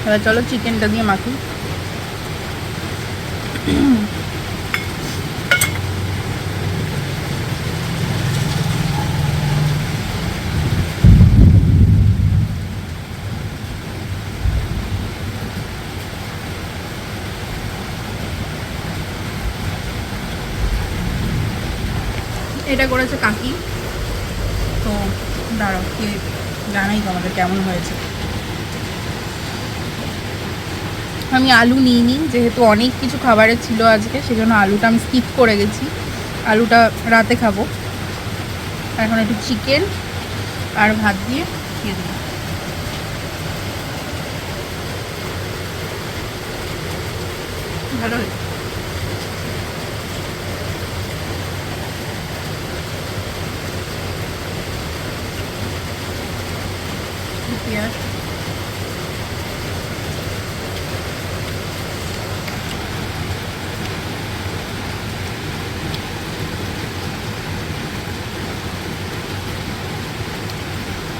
এবার চলো চিকেনটা দিয়ে মাখি। এটা করেছে কাকি, তো দাঁড়াও কে জানাই তো আমাদের কেমন হয়েছে। আমি আলু নিইনি, যেহেতু অনেক কিছু খাবারের ছিল আজকে, সেজন্য আলুটা আমি স্কিপ করে গেছি। আলুটা রাতে খাবো। এখন একটু চিকেন আর ভাত দিয়ে খেয়ে দিই। ভালো হয়েছে। পেঁয়াজ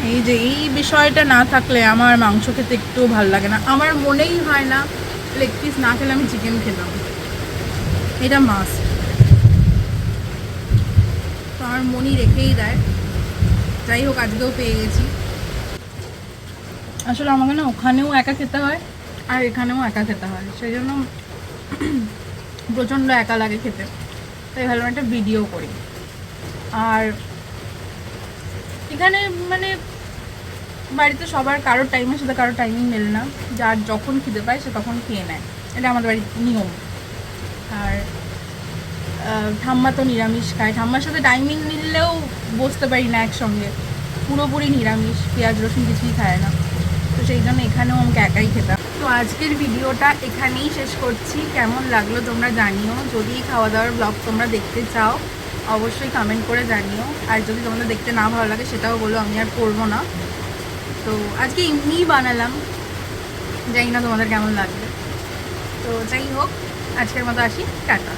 এই যে এই বিষয়টা না থাকলে আমার মাংস খেতে একটুও ভালো লাগে না। আমার মনেই হয় না লেগ পিস না খেলে আমি চিকেন খেতাম, এটা মাছ। তো আমার মনই রেখেই দেয়। যাই হোক, আজকেও পেয়ে গেছি। আসলে আমাকে না ওখানেও একা খেতে হয় আর এখানেও একা খেতে হয়, সেই জন্য প্রচণ্ড একা লাগে খেতে। তাই ভাবলাম একটা ভিডিও করি। আর এখানে মানে বাড়িতে সবার কারোর টাইমের সাথে কারোর টাইমিং মেলে না, যার যখন খিদে পায় সে তখন খেয়ে নেয়, এটা আমাদের বাড়ির নিয়ম। আর ঠাম্মা তো নিরামিষ খায়, ঠাম্মার সাথে টাইমিং মিললেও বসতে পারি না একসঙ্গে, পুরোপুরি নিরামিষ, পেঁয়াজ রসুন কিছুই খায় না। তো সেই জন্য এখানেও আমাকে একাই খেতাম। তো আজকের ভিডিওটা এখানেই শেষ করছি। কেমন লাগলো তোমরা জানিও। যদি খাওয়া দাওয়ার ব্লগ তোমরা দেখতে চাও অবশ্যই কমেন্ট করে জানিও। আর যদি তোমাদের দেখতে না ভালো লাগে সেটাও বলো, আমি আর করবো না। তো আজকে এমনিই বানালাম, জানি না তোমাদের কেমন লাগবে। তো যাই হোক, আজকের মতো আসি, টাটা।